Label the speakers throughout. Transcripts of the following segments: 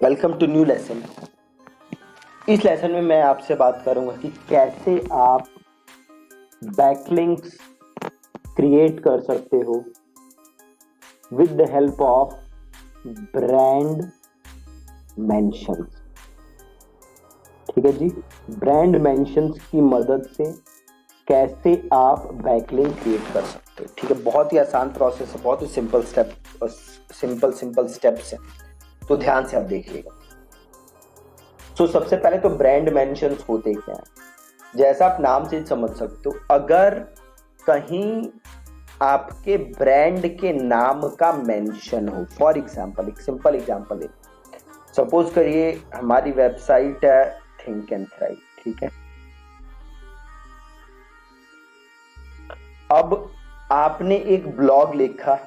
Speaker 1: Welcome to new lesson. इस lesson में मैं आपसे बात करूंगा कि कैसे आप बैकलिंक्स क्रिएट कर सकते हो with the help of brand mentions. ठीक है जी, ब्रांड मेंशंस की मदद से कैसे आप बैकलिंक क्रिएट कर सकते हो। ठीक है, बहुत ही आसान प्रोसेस है, बहुत ही सिंपल स्टेप्स है, तो ध्यान से आप देखिएगा। तो सबसे पहले तो ब्रांड मेंशंस होते क्या है, जैसा आप नाम से समझ सकते हो। अगर कहीं आपके ब्रांड के नाम का मेंशन हो, फॉर एग्जांपल एक सिंपल एग्जांपल है, सपोज करिए हमारी वेबसाइट है थिंक एंड थ्राइव। ठीक है, अब आपने एक ब्लॉग लिखा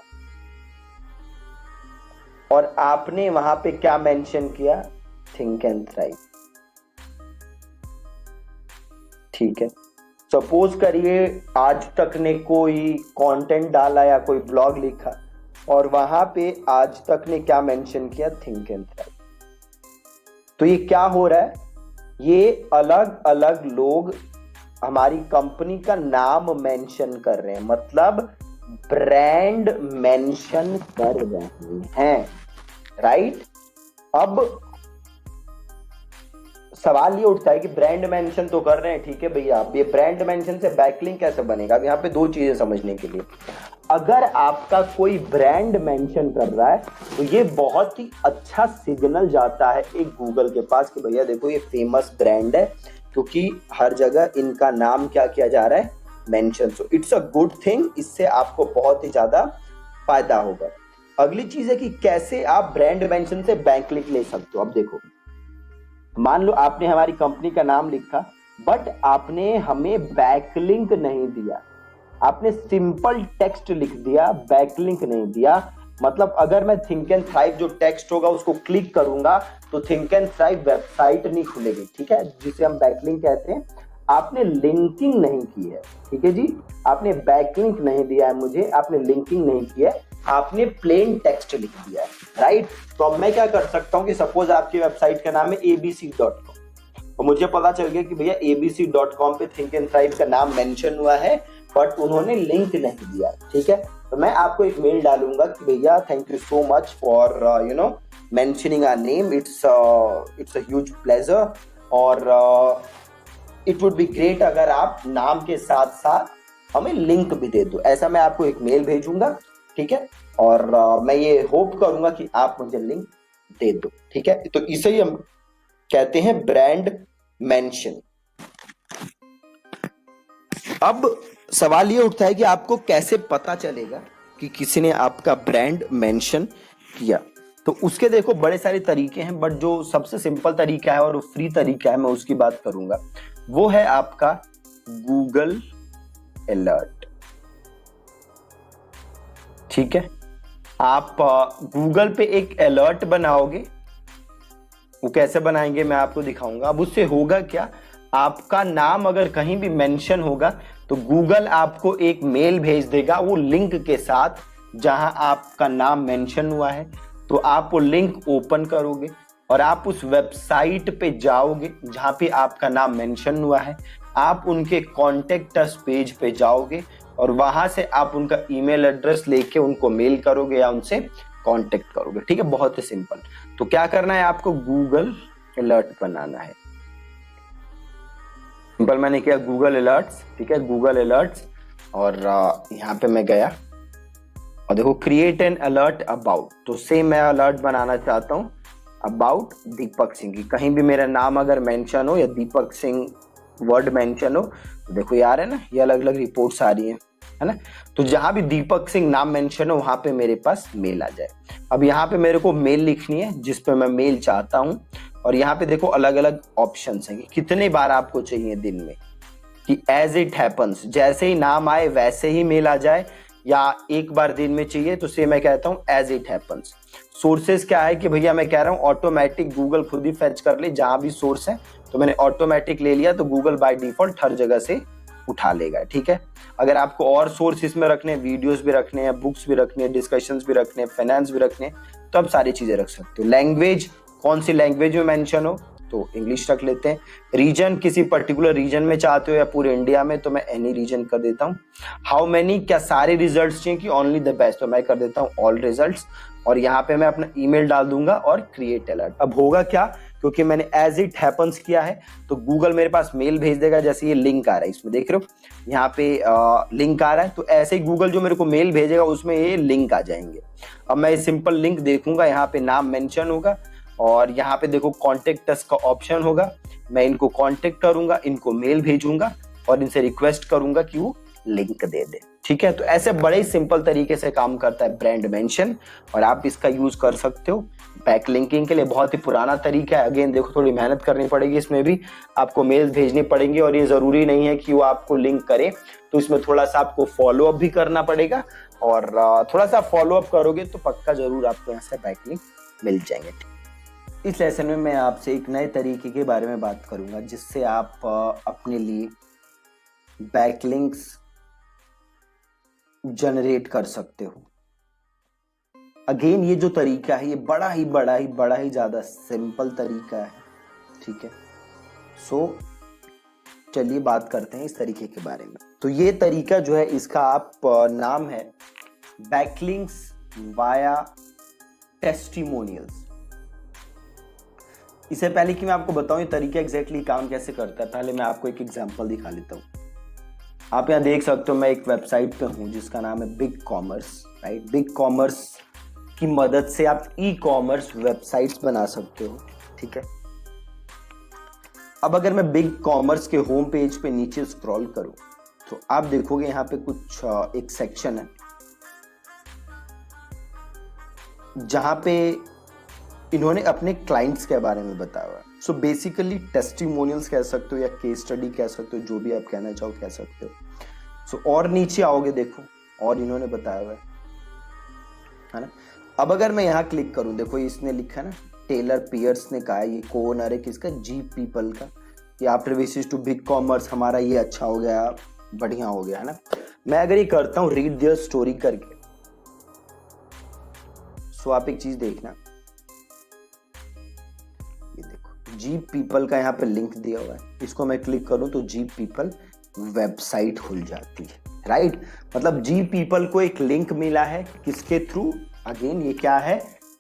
Speaker 1: और आपने वहां पे क्या मेंशन किया, थिंक एंड थ्राइव। ठीक है, सपोज करिए आज तक ने कोई कंटेंट डाला या कोई ब्लॉग लिखा और वहां पे आज तक ने क्या मेंशन किया, थिंक एंड थ्राइव। तो ये क्या हो रहा है, ये अलग अलग लोग हमारी कंपनी का नाम मेंशन कर रहे हैं, मतलब ब्रांड मेंशन कर रहे हैं, राइट। अब सवाल ये उठता है कि ब्रांड मेंशन तो कर रहे हैं, ठीक है भैया, अब ये ब्रांड मेंशन से बैकलिंक कैसे बनेगा। अब यहाँ पे दो चीजें समझने के लिए, अगर आपका कोई ब्रांड मेंशन कर रहा है तो ये बहुत ही अच्छा सिग्नल जाता है एक गूगल के पास कि भैया देखो ये फेमस ब्रांड है, क्योंकि हर जगह इनका नाम क्या किया जा रहा है, mention. So it's a good thing, इससे आपको बहुत ही ज्यादा फायदा होगा। अगली चीज है कि कैसे आप ब्रांड मेंशन से बैकलिंक ले सकते हो। अब देखो, मान लो आपने हमारी कंपनी का नाम लिखा बट आपने हमें बैकलिंक नहीं दिया, आपने सिंपल टेक्स्ट लिख दिया, बैकलिंक नहीं दिया। मतलब अगर मैं थिंक एंड थ्राइव जो टेक्स्ट होगा उसको क्लिक करूंगा तो थिंक एंड थ्राइव वेबसाइट नहीं खुलेगी, ठीक है, जिसे हम बैकलिंक कहते हैं। आपने लिंकिंग नहीं की है, ठीक है जी, आपने बैकलिंक नहीं दिया है मुझे, आपने लिंकिंग नहीं किया है, आपने प्लेन टेक्स्ट लिख दिया है, राइट। तो अब मैं क्या कर सकता हूं कि सपोज आपकी वेबसाइट का नाम है abc.com, तो मुझे पता चल गया कि भैया abc.com पे थिंक एंड थ्राइव का नाम मेंशन हुआ है बट उन्होंने लिंक नहीं दिया, ठीक है। तो मैं आपको एक मेल डालूंगा कि भैया thank you so much for mentioning our name, it's a huge pleasure, और इट वुड बी ग्रेट अगर आप नाम के साथ साथ हमें लिंक भी दे दो। ऐसा मैं आपको एक मेल भेजूंगा, ठीक है, और मैं ये होप करूंगा कि आप मुझे लिंक दे दो, ठीक है। तो इसे ही हम कहते हैं ब्रांड मेंशन। अब सवाल ये उठता है कि आपको कैसे पता चलेगा कि किसी ने आपका ब्रांड मेंशन किया। तो उसके देखो बड़े सारे तरीके हैं, बट जो सबसे सिंपल तरीका है और फ्री तरीका है मैं उसकी बात करूंगा, वो है आपका गूगल अलर्ट। ठीक है, आप गूगल पे एक अलर्ट बनाओगे, वो कैसे बनाएंगे मैं आपको दिखाऊंगा। अब उससे होगा क्या, आपका नाम अगर कहीं भी मेंशन होगा तो गूगल आपको एक मेल भेज देगा वो लिंक के साथ जहां आपका नाम मेंशन हुआ है। तो आप वो लिंक ओपन करोगे और आप उस वेबसाइट पे जाओगे जहां पे आपका नाम मेंशन हुआ है, आप उनके कॉन्टेक्ट अस पेज पे जाओगे और वहां से आप उनका ईमेल एड्रेस लेके उनको मेल करोगे या उनसे कांटेक्ट करोगे, ठीक है, बहुत ही सिंपल। तो क्या करना है, आपको गूगल अलर्ट बनाना है। सिंपल मैंने किया गूगल अलर्ट्स, ठीक है, गूगल अलर्ट्स, और यहाँ पे मैं गया और देखो क्रिएट एन अलर्ट अबाउट, तो सेम मैं अलर्ट बनाना चाहता हूँ अबाउट दीपक सिंह की। कहीं भी मेरा नाम अगर मेंशन हो या दीपक सिंह वर्ड मेंशन हो तो देखो यार है ना, ये अलग अलग रिपोर्ट्स आ रही है ना। तो जहां भी दीपक सिंह नाम मेंशन हो वहां पे मेरे पास मेल आ जाए। अब यहाँ पे मेरे को मेल लिखनी है जिस पे मैं मेल चाहता हूँ, और यहाँ पे देखो अलग अलग ऑप्शंस हैं कि कितने बार आपको चाहिए दिन में, कि एज इट हैपन्स, जैसे ही नाम आए वैसे ही मेल आ जाए, या एक बार दिन में चाहिए तो से मैं कहता हूँ एज इट हैपन्स। सोर्सेस क्या है कि भैया मैं कह रहा हूँ ऑटोमेटिक गूगल खुद ही फेच कर ले जहां भी सोर्स है, तो मैंने ऑटोमेटिक ले लिया, तो गूगल बाय डिफॉल्ट हर जगह से उठा लेगा, ठीक है। अगर आपको और सोर्स इसमें रखने हैं, वीडियोस भी रखने हैं, बुक्स भी रखने हैं, डिस्कशंस भी रखने हैं, फाइनेंस भी रखने हैं, तो आप सारी चीजें रख सकते हो। लैंग्वेज कौन सी लैंग्वेज में मेंशन हो तो इंग्लिश रख लेते हैं। रीजन किसी पर्टिकुलर रीजन में चाहते हो या पूरे इंडिया में तो मैं एनी रीजन कर देता हूँ। हाउ मेनी क्या सारे रिजल्ट्स चाहिए कि ओनली द बेस्ट तो मैं कर देता हूँ ऑल रिजल्ट्स। और यहाँ पे मैं अपना ईमेल डाल दूंगा और क्रिएट अलर्ट। अब होगा क्या, क्योंकि मैंने एज इट हैपन्स किया है तो गूगल मेरे पास मेल भेज देगा। जैसे ये लिंक आ रहा है इसमें देख रहे हो यहाँ पे लिंक आ रहा है, तो ऐसे ही गूगल जो मेरे को मेल भेजेगा उसमें ये लिंक आ जाएंगे। अब मैं सिंपल लिंक देखूंगा, यहाँ पे नाम मेंशन होगा और यहाँ पे देखो कॉन्टेक्ट अस का ऑप्शन होगा। मैं इनको कॉन्टेक्ट करूंगा, इनको मेल भेजूंगा और इनसे रिक्वेस्ट करूंगा कि वो लिंक दे दे। ठीक है, तो ऐसे बड़े सिंपल तरीके से काम करता है ब्रांड मेंशन और आप इसका यूज कर सकते हो बैक लिंकिंग के लिए। बहुत ही पुराना तरीका है। अगेन देखो थोड़ी मेहनत करनी पड़ेगी, इसमें भी आपको मेल्स भेजनी पड़ेंगी और ये जरूरी नहीं है कि वो आपको लिंक करे, तो इसमें थोड़ा सा आपको फॉलो अप भी करना पड़ेगा और थोड़ा सा फॉलो अप करोगे तो पक्का जरूर आपको यहाँ से बैक लिंक मिल जाएंगे। इस लेसन में मैं आपसे एक नए तरीके के बारे में बात करूंगा जिससे आप अपने लिए बैकलिंक्स जनरेट कर सकते हो। अगेन ये जो तरीका है ये बड़ा ही ज्यादा सिंपल तरीका है। ठीक है, सो चलिए बात करते हैं इस तरीके के बारे में। तो ये तरीका जो है इसका आप नाम है बैकलिंक्स वाया टेस्टिमोनियल्स। इससे पहले कि मैं आपको बताऊं ये तरीका एग्जैक्टली काम कैसे करता है, पहले मैं आपको एक एग्जांपल दिखा लेता हूं। आप यहां देख सकते हो मैं एक वेबसाइट पे हूं जिसका नाम है big commerce, right. Big commerce की मदद से आप ई कॉमर्स वेबसाइट्स बना सकते हो। ठीक है, अब अगर मैं बिग कॉमर्स के होम पेज पे नीचे स्क्रॉल करूं तो आप देखोगे यहां पे कुछ एक सेक्शन है जहां पे इन्होंने अपने क्लाइंट्स के बारे में बताया हुआ है। सो बेसिकली टेस्टिमोनियल्स कह सकते हो या केस स्टडी कह सकते हो, जो भी आप कहना चाहो कह सकते हो। सो और नीचे आओगे देखो और इन्होंने बताया हुआ है ना। अब अगर मैं यहाँ क्लिक करूं, देखो इसने लिखा है ना टेलर पियर्स ने कहा है, ये कोनर है किसका, जी पीपल का, ये after visit to BigCommerce हमारा ये अच्छा हो गया, बढ़िया हो गया है ना। मैं अगर ये करता हूँ रीड देयर स्टोरी करके, सो आप एक चीज देखना, ये देखो जी पीपल का यहाँ पे लिंक दिया हुआ है, इसको मैं क्लिक करूं तो जी पीपल वेबसाइट खुल जाती है, राइट। मतलब जी पीपल को एक लिंक मिला है, किसके थ्रू, अगेन ये क्या है,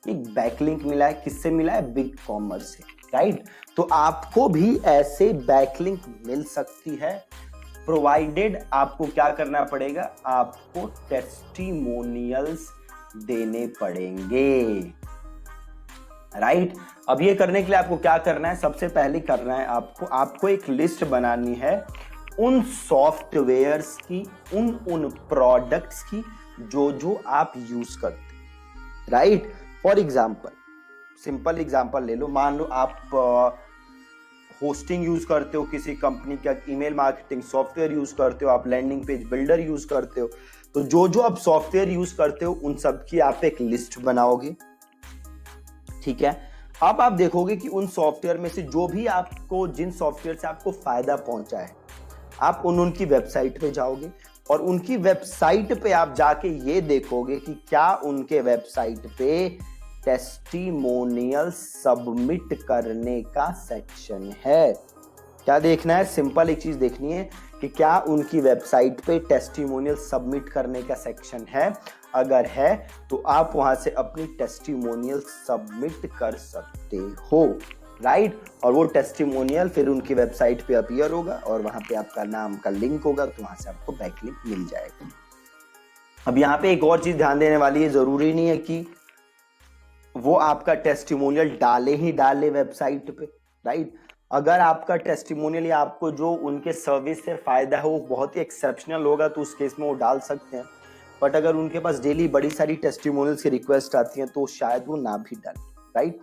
Speaker 1: एक बैकलिंक मिला है, किससे मिला है, बिग कॉमर्स से, राइट। तो आपको भी ऐसे बैकलिंक मिल सकती है, प्रोवाइडेड आपको क्या करना पड़ेगा, आपको टेस्टिमोनियल्स देने पड़ेंगे, राइट। अब ये करने के लिए आपको क्या करना है, सबसे पहले करना है आपको एक लिस्ट बनानी है उन सॉफ्टवेयर्स की, उन प्रोडक्ट्स की जो आप यूज करते, right. For example, simple example ले लो, मान लो आप होस्टिंग यूज करते हो किसी कंपनी का, ईमेल मार्केटिंग सॉफ्टवेयर यूज करते हो, आप लैंडिंग पेज बिल्डर यूज करते हो, तो जो आप सॉफ्टवेयर यूज करते हो उन सब की आप एक लिस्ट बनाओगे। ठीक है, अब आप देखोगे कि उन सॉफ्टवेयर में से जो भी आपको, जिन सॉफ्टवेयर से आपको फायदा पहुंचा है, आप उनकी वेबसाइट पे जाओगे और उनकी वेबसाइट पे आप जाके ये देखोगे कि क्या उनके वेबसाइट पे टेस्टिमोनियल सबमिट करने का सेक्शन है। क्या देखना है, सिंपल एक चीज देखनी है कि क्या उनकी वेबसाइट पे टेस्टिमोनियल सबमिट करने का सेक्शन है। अगर है तो आप वहां से अपनी टेस्टिमोनियल सबमिट कर सकते हो, राइट। और वो टेस्टिमोनियल फिर उनकी वेबसाइट पे अपीयर होगा और वहां पे आपका नाम का लिंक होगा, तो वहां से आपको बैकलिंक मिल जाएगा। अब यहाँ पे एक और चीज ध्यान देने वाली है, जरूरी नहीं है कि वो आपका टेस्टिमोनियल डाले ही डाले वेबसाइट पे, राइट। अगर आपका टेस्टिमोनियल या आपको जो उनके सर्विस से फायदा है वो बहुत ही एक्सेप्शनल होगा तो उस केस में वो डाल सकते हैं, बट अगर उनके पास डेली बड़ी सारी टेस्टिमोनियल्स की रिक्वेस्ट आती हैं तो शायद वो ना भी डाले, राइट।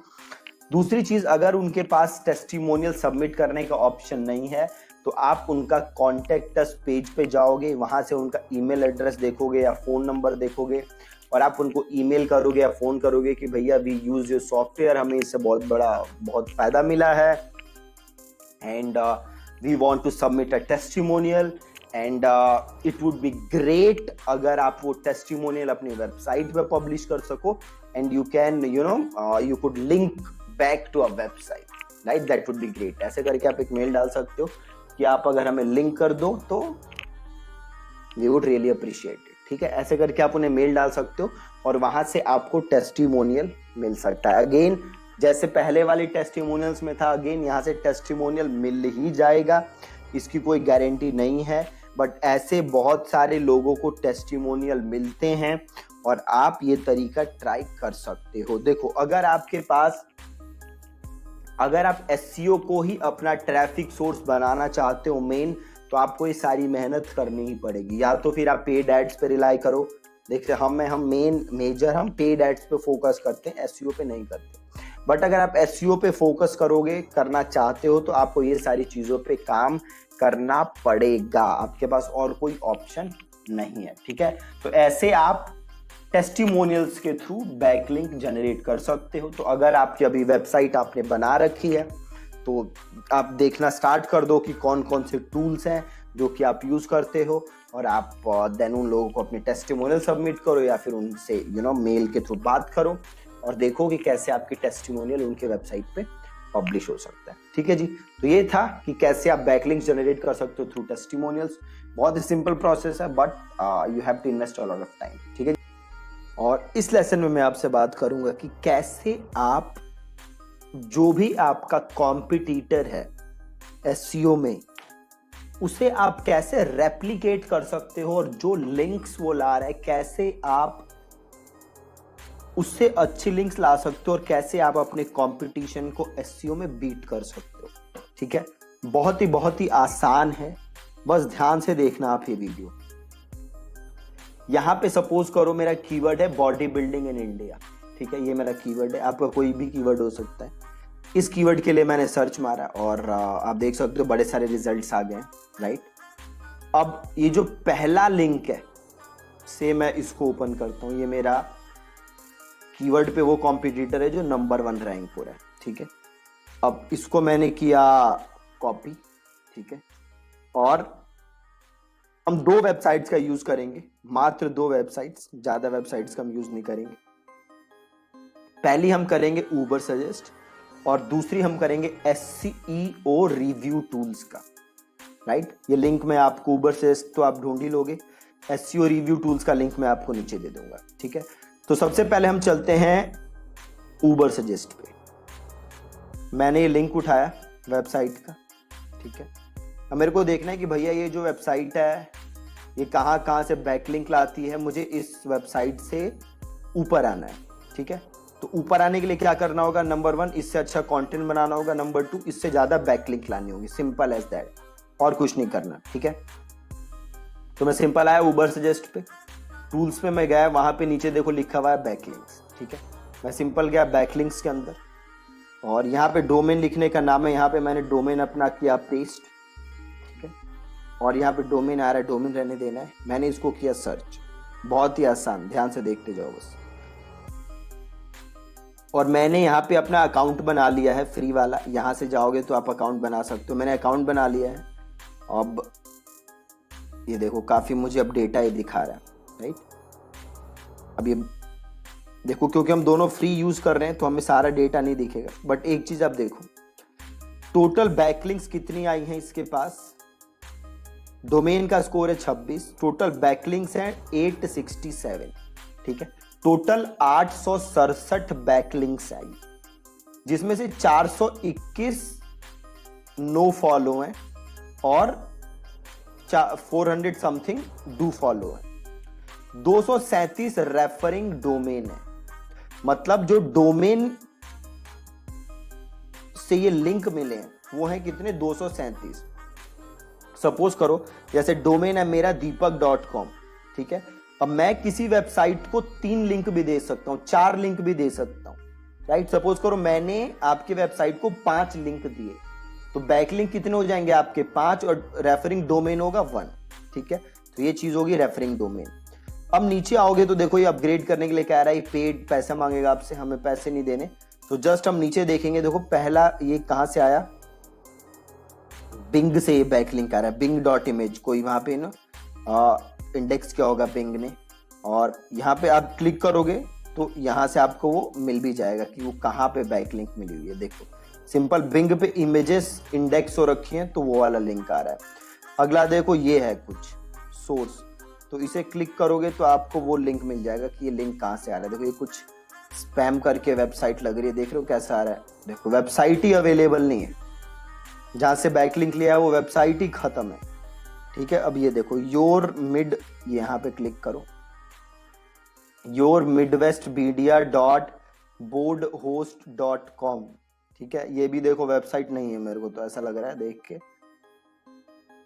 Speaker 1: दूसरी चीज, अगर उनके पास टेस्टिमोनियल सबमिट करने का ऑप्शन नहीं है तो आप उनका कॉन्टेक्ट अस पेज पे जाओगे, वहां से उनका ईमेल एड्रेस देखोगे या फोन नंबर देखोगे और आप उनको ईमेल करोगे या फोन करोगे कि भैया वी यूज योर सॉफ्टवेयर, हमें इससे बहुत फायदा मिला है and we want to submit a testimonial and it would be great अगर आप वो टेस्टिमोनियल अपनी वेबसाइट पे पब्लिश कर सको and you can you could link back to a website, right, that would be great. ऐसे करके आप एक मेल डाल सकते हो कि आप अगर हमें लिंक कर दो तो we would really appreciate it, ठीक है। ऐसे करके आप उन्हें मेल डाल सकते हो और वहां से आपको टेस्टिमोनियल मिल सकता है। अगेन जैसे पहले वाली टेस्टिमोनियल्स में था, अगेन यहाँ से टेस्टिमोनियल मिल ही जाएगा, इसकी कोई गारंटी नहीं है, बट ऐसे बहुत सारे लोगों को टेस्टिमोनियल मिलते हैं और आप ये तरीका ट्राई कर सकते हो। देखो अगर आप एसईओ को ही अपना ट्रैफिक सोर्स बनाना चाहते हो मेन, तो आपको ये सारी मेहनत करनी ही पड़ेगी। या तो फिर आप पेड एड्स पे रिलाई करो। देखिए हम पेड एड्स पे फोकस करते हैं, एसईओ पे नहीं करते। बट अगर आप एसईओ पे फोकस करना चाहते हो तो आपको ये सारी चीजों पे काम करना पड़ेगा, आपके पास और कोई ऑप्शन नहीं है, ठीक है। तो ऐसे आप टेस्टिमोनियल्स के थ्रू बैकलिंक जनरेट कर सकते हो। तो अगर आपकी अभी वेबसाइट आपने बना रखी है तो आप देखना स्टार्ट कर दो कि कौन कौन से टूल्स हैं जो कि आप यूज करते हो, और आप देन उन लोगों को अपने टेस्टिमोनियल सबमिट करो या फिर उनसे मेल के थ्रू बात करो और देखो कि कैसे आपकी टेस्टिमोनियल उनके वेबसाइट पे पब्लिश हो सकता है, ठीक है जी। तो ये था कि कैसे आप बैकलिंक्स जनरेट कर सकते हो थ्रू टेस्टिमोनियल्स। बहुत ही सिंपल प्रोसेस है, but you have to invest a lot of time, ठीक है। और इस लेसन में मैं आपसे बात करूंगा कि कैसे आप जो भी आपका कॉम्पिटिटर है एसईओ में, उसे आप कैसे रेप्लिकेट कर सकते हो, और जो लिंक्स वो ला रहा है कैसे आप उससे अच्छी लिंक्स ला सकते हो, और कैसे आप अपने कंपटीशन को एसईओ में बीट कर सकते हो, ठीक है। बहुत ही आसान है, बस ध्यान से देखना आप ये वीडियो। यहां पे सपोज करो मेरा कीवर्ड है बॉडी बिल्डिंग इन इंडिया, ठीक है, ये मेरा कीवर्ड है, आपका कोई भी कीवर्ड हो सकता है। इस कीवर्ड के लिए मैंने सर्च मारा और आप देख सकते हो बड़े सारे रिजल्ट्स आ गए, राइट। अब ये जो पहला लिंक है से मैं इसको ओपन करता हूं, ये मेरा कीवर्ड पे वो कॉम्पिटिटर है जो नंबर 1 रैंक पर है, ठीक है। अब इसको मैंने किया कॉपी, ठीक है, और हम 2 वेबसाइट्स का यूज करेंगे, मात्र 2 वेबसाइट्स, ज्यादा वेबसाइट्स का हम यूज नहीं करेंगे। पहली हम करेंगे उबर सजेस्ट और दूसरी हम करेंगे एसईओ रिव्यू टूल्स का, राइट। ये लिंक मैं आपको, उबर सजेस्ट तो आप ढूंढ ही लोगे, एसईओ रिव्यू टूल्स का लिंक मैं आपको नीचे दे दूंगा, ठीक है। तो सबसे पहले हम चलते हैं उबर सजेस्ट पे। मैंने ये लिंक उठाया वेबसाइट का, ठीक है। अब मेरे को देखना है कि भैया ये जो वेबसाइट है ये कहाँ से बैकलिंक लाती है, मुझे इस वेबसाइट से ऊपर आना है, ठीक है। तो ऊपर आने के लिए क्या करना होगा, नंबर 1 इससे अच्छा कंटेंट बनाना होगा, नंबर 2 इससे ज्यादा बैकलिंक लानी होगी, सिंपल एज दैट, और कुछ नहीं करना, ठीक है। तो मैं सिंपल आया उबर सजेस्ट पे, टूल्स पे मैं गया, वहां पे नीचे देखो लिखा हुआ है बैकलिंक्स, ठीक है। मैं सिंपल गया बैकलिंक्स के अंदर और यहाँ पे डोमेन लिखने का नाम है, यहाँ पे मैंने डोमेन अपना किया पेस्ट, ठीक है, और यहाँ पे डोमेन आ रहा है, डोमेन रहने देना है, मैंने इसको किया सर्च। बहुत ही आसान, ध्यान से देखते जाओ बस। और मैंने यहाँ पे अपना अकाउंट बना लिया है फ्री वाला, यहाँ से जाओगे तो आप अकाउंट बना सकते हो, मैंने अकाउंट बना लिया है। अब ये देखो काफी मुझे अब डेटा ही दिखा रहा है, राइट। अब ये देखो क्योंकि हम दोनों फ्री यूज कर रहे हैं तो हमें सारा डेटा नहीं दिखेगा, बट एक चीज आप देखो, टोटल बैकलिंक्स कितनी आई हैं इसके पास। डोमेन का स्कोर है 26, टोटल बैकलिंक्स हैं 867, ठीक है। टोटल 867 बैकलिंक्स आई, जिसमें से 421 नो फॉलो हैं और 400 समथिंग डू फॉलो है। 237 रेफरिंग डोमेन है, मतलब जो डोमेन से ये लिंक मिले हैं वो है कितने, 237। सपोज करो जैसे डोमेन है मेरा deepak.com, ठीक है। अब मैं किसी वेबसाइट को 3 लिंक भी दे सकता हूं, 4 लिंक भी दे सकता हूं, राइट। सपोज करो मैंने आपकी वेबसाइट को 5 लिंक दिए, तो बैकलिंक कितने हो जाएंगे आपके 5, और रेफरिंग डोमेन होगा 1, ठीक है। तो ये चीज होगी रेफरिंग डोमेन। अब नीचे आओगे तो देखो ये अपग्रेड करने के लिए कह रहा है पेड, पैसा मांगेगा आपसे, हमें पैसे नहीं देने। तो जस्ट हम नीचे देखेंगे, देखो पहला ये कहां से आया, बिंग से ये बैकलिंक आ रहा है, bing.image, कोई वहां पे ना इंडेक्स क्या होगा बिंग ने, और यहाँ पे आप क्लिक करोगे तो यहाँ से आपको वो मिल भी जाएगा कि वो कहाँ पे बैकलिंक मिली हुई है। देखो सिंपल बिंग पे इमेजेस इंडेक्स हो रखी हैं तो वो वाला लिंक आ रहा है। अगला देखो ये है कुछ सोर्स, तो इसे क्लिक करोगे तो आपको वो लिंक मिल जाएगा कि ये लिंक कहाँ से आ रहा है। देखो ये कुछ स्पैम करके वेबसाइट लग रही है, देख रहे हो कैसा आ रहा है। देखो वेबसाइट ही अवेलेबल नहीं है, जहां से बैकलिंक लिया है वो वेबसाइट ही खत्म है। ठीक है, अब ये देखो योर मिड, यहाँ पे क्लिक करो, योर midwestmedia.boardhost.com। ठीक है, ये भी देखो वेबसाइट नहीं है, मेरे को तो ऐसा लग रहा है देख के।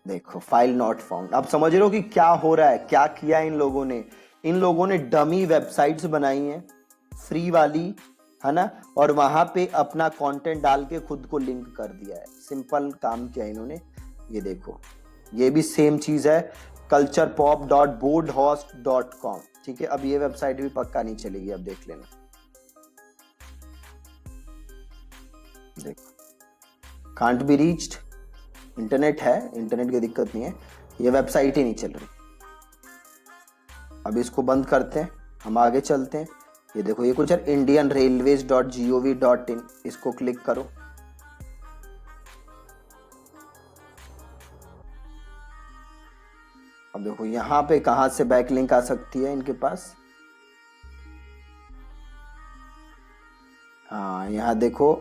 Speaker 1: देखो फाइल नॉट फाउंड। आप समझ रहे हो कि क्या हो रहा है, क्या किया इन लोगों ने। इन लोगों ने डमी वेबसाइट्स बनाई हैं फ्री वाली, है ना, और वहां पे अपना कंटेंट डाल के खुद को लिंक कर दिया है। सिंपल काम किया इन्होंने। ये देखो ये भी सेम चीज है, culturepop.boardhost.com। ठीक है, अब ये वेबसाइट भी पक्का नहीं चलेगी, अब देख लेना। देखो कांट बी रीच्ड, इंटरनेट है, इंटरनेट की दिक्कत नहीं है, ये वेबसाइट ही नहीं चल रही। अब इसको बंद करते हैं, हम आगे चलते हैं। ये देखो ये कुछ है indianrailways.gov.in, इसको क्लिक करो। अब देखो यहाँ पे कहां से बैकलिंक आ सकती है इनके पास। हाँ यहाँ देखो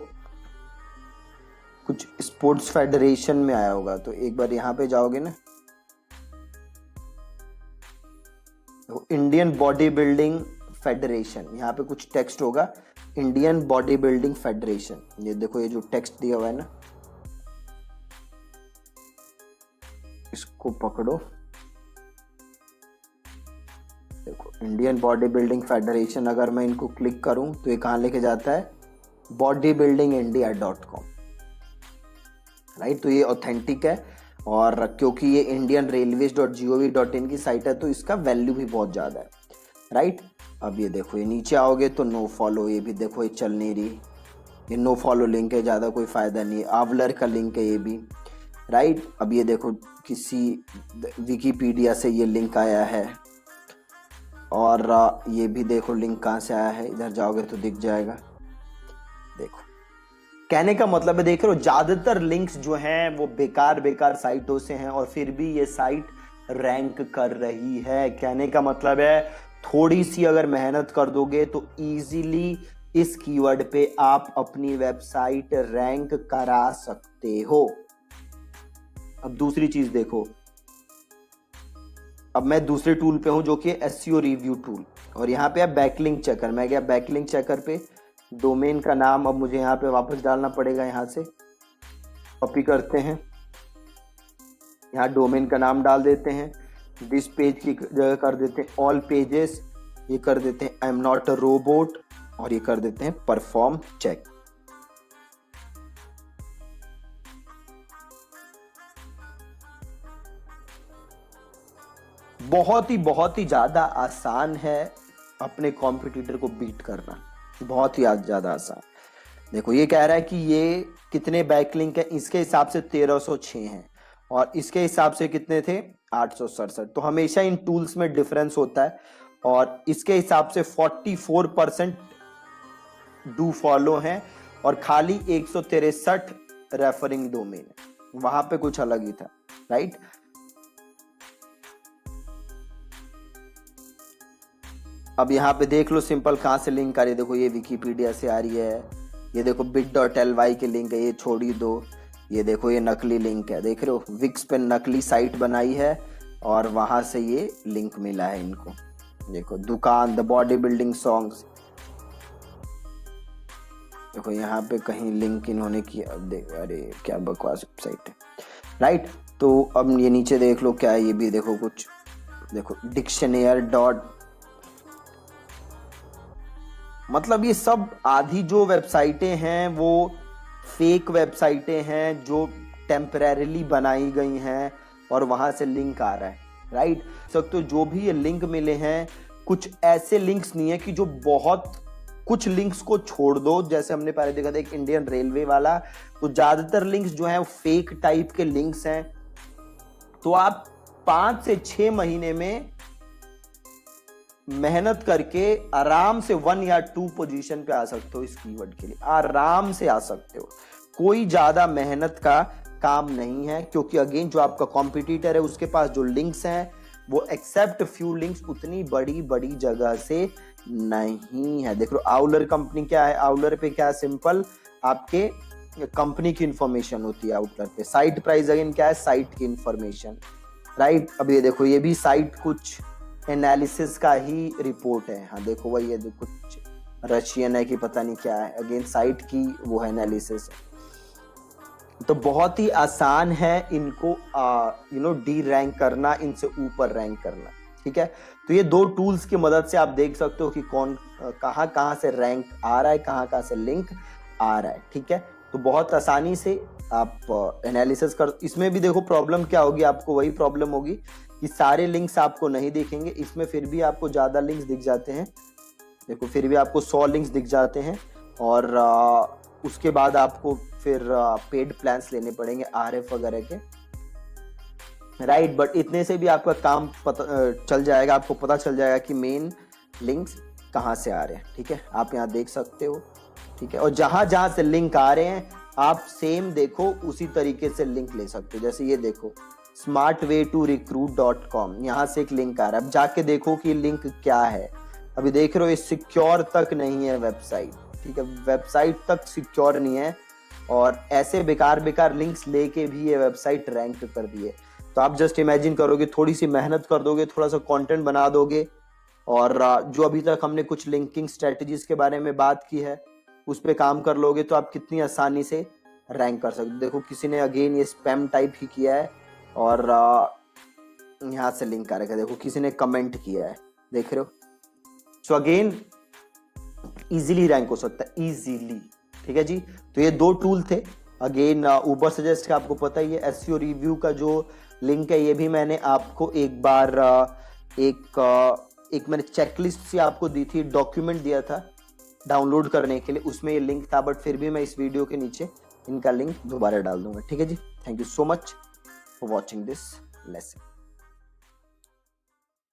Speaker 1: कुछ स्पोर्ट्स फेडरेशन में आया होगा, तो एक बार यहाँ पे जाओगे ना, तो इंडियन बॉडी बिल्डिंग फेडरेशन, यहाँ पे कुछ टेक्स्ट होगा, इंडियन बॉडी बिल्डिंग फेडरेशन। ये देखो ये जो टेक्स्ट दिया हुआ है ना, इसको पकड़ो। देखो इंडियन बॉडी बिल्डिंग फेडरेशन, अगर मैं इनको क्लिक करूं तो ये कहाँ लेके जाता है, bodybuildingindia.com। राइट, तो ये ऑथेंटिक है, और क्योंकि ये indianrailways.gov.in की साइट है तो इसका वैल्यू भी बहुत ज्यादा है। राइट, अब ये देखो ये नीचे आओगे तो नो फॉलो, ये भी देखो ये चल नहीं रही, ये नो फॉलो लिंक है, ज्यादा कोई फायदा नहीं है। आवलर का लिंक है ये भी। राइट, अब ये देखो किसी विकीपीडिया से ये लिंक आया है, और ये भी देखो लिंक कहाँ से आया है, इधर जाओगे तो दिख जाएगा। देखो कहने का मतलब है, देख रहे हो ज्यादातर लिंक्स जो हैं वो बेकार बेकार साइटों से हैं, और फिर भी ये साइट रैंक कर रही है। कहने का मतलब है थोड़ी सी अगर मेहनत कर दोगे तो इजीली इस कीवर्ड पे आप अपनी वेबसाइट रैंक करा सकते हो। अब दूसरी चीज देखो, अब मैं दूसरे टूल पे हूं जो कि एसईओ रिव्यू टूल, और यहाँ पे है बैकलिंक चेकर। मैं गया बैकलिंक चेकर पे, डोमेन का नाम अब मुझे यहाँ पे वापस डालना पड़ेगा, यहाँ से कॉपी करते हैं, यहाँ डोमेन का नाम डाल देते हैं, दिस पेज की जगह कर देते हैं ऑल पेजेस, ये कर देते हैं I am not a robot, और ये कर देते हैं परफॉर्म चेक। बहुत ही ज्यादा आसान है अपने कॉम्पिटिटर को बीट करना, बहुत ही ज्यादा आसान। देखो ये कह रहा है कि ये कितने बैकलिंक है, इसके हिसाब से 1306 हैं, और इसके हिसाब से कितने थे 867। तो हमेशा इन टूल्स में डिफरेंस होता है, और इसके हिसाब से 44% डू फॉलो हैं, और खाली 163 रेफरिंग डोमेन है, वहां पे कुछ अलग ही था। राइट, अब यहाँ पे देख लो सिंपल कहाँ से लिंक आ रही है। देखो ये विकीपीडिया से आ रही है, ये देखो bit.ly के लिंक है, ये छोड़ ही दो। ये देखो ये नकली लिंक है, देख रहे हो विक्स पे नकली साइट बनाई है, और वहां से ये लिंक मिला है इनको। देखो दुकान द बॉडी बिल्डिंग सॉन्ग्स, देखो यहाँ पे कहीं लिंक इन्होंने किया, अरे क्या बकवास वेबसाइट है। राइट, तो अब ये नीचे देख लो क्या है, ये भी देखो कुछ, देखो डिक्शनेयर डॉट, मतलब ये सब आधी जो वेबसाइटें हैं वो फेक वेबसाइटें हैं जो टेम्परेरीली बनाई गई हैं, और वहां से लिंक आ रहा है। राइट, तो जो भी ये लिंक मिले हैं, कुछ ऐसे लिंक्स नहीं है कि जो बहुत, कुछ लिंक्स को छोड़ दो, जैसे हमने पहले देखा था एक इंडियन रेलवे वाला, तो ज्यादातर लिंक्स जो हैं वो फेक टाइप के लिंक्स हैं। तो आप 5 से 6 महीने में मेहनत करके आराम से 1 या 2 पोजीशन पे आ सकते हो इस कीवर्ड के लिए, आराम से आ सकते हो। कोई ज्यादा मेहनत का काम नहीं है, क्योंकि अगेन जो आपका कॉम्पिटिटर है उसके पास जो लिंक्स हैं वो एक्सेप्ट फ्यू लिंक्स उतनी बड़ी बड़ी जगह से नहीं है। देख लो आउलर कंपनी क्या है, आउलर पे क्या है, सिंपल आपके कंपनी की इंफॉर्मेशन होती है आउटलर पे। साइट प्राइस अगेन क्या है, साइट की इंफॉर्मेशन, राइट। अब ये देखो ये भी साइट कुछ एनालिसिस का ही रिपोर्ट है। हाँ देखो वही है, देखो कुछ रशियन है कि पता नहीं क्या है, अगेन साइट की वो है एनालिसिस है। तो बहुत ही आसान है इनको डी रैंक करना, इनसे ऊपर रैंक करना, ठीक है। तो ये 2 टूल्स की मदद से आप देख सकते हो कि कौन कहाँ से रैंक आ रहा है, कहाँ से लिंक आ रहा है, ठीक है। तो बहुत आसानी से आप एनालिसिस कर, इसमें भी देखो प्रॉब्लम क्या होगी, आपको वही प्रॉब्लम होगी कि सारे लिंक्स आपको नहीं दिखेंगे। इसमें फिर भी आपको ज्यादा लिंक्स दिख जाते हैं, देखो फिर भी आपको 100 लिंक्स दिख जाते हैं, और उसके बाद आपको फिर पेड प्लान्स लेने पड़ेंगे RF वगैरह के, राइट। बट इतने से भी आपका काम चल जाएगा, आपको पता चल जाएगा कि मेन लिंक्स कहाँ से आ रहे हैं, ठीक है। आप यहाँ देख सकते हो, ठीक है। और जहां जहां से लिंक आ रहे हैं आप सेम देखो उसी तरीके से लिंक ले सकते हो। जैसे ये देखो smartwaytorecruit.com, यहाँ से एक लिंक आ रहा है। अब जाके देखो कि लिंक क्या है। अभी देख रहे हो ये सिक्योर तक नहीं है वेबसाइट, ठीक है, वेबसाइट तक सिक्योर नहीं है, और ऐसे बेकार बेकार लिंक्स लेके भी ये वेबसाइट रैंक कर दी है। तो आप जस्ट इमेजिन करोगे, थोड़ी सी मेहनत कर दोगे, थोड़ा सा कंटेंट बना दोगे, और जो अभी तक हमने कुछ लिंकिंग स्ट्रेटजीज के बारे में बात की है उस पर काम कर लोगे, तो आप कितनी आसानी से रैंक कर सकते हो। देखो किसी ने अगेन ये स्पैम टाइप ही किया है, और यहाँ से लिंक आ रखा है, देखो किसी ने कमेंट किया है, देख रहे हो। सो अगेन इजीली रैंक हो सकता है, इजीली, ठीक है जी। तो ये 2 टूल थे। अगेन उबर सजेस्ट का आपको पता ही है, SEO रिव्यू का जो लिंक है ये भी मैंने आपको एक बार एक मैंने चेकलिस्ट सी आपको दी थी, डॉक्यूमेंट दिया था डाउनलोड करने के लिए, उसमें ये लिंक था। बट फिर भी मैं इस वीडियो के नीचे इनका लिंक दोबारा डाल दूंगा, ठीक है जी। Thank you so much for watching this lesson.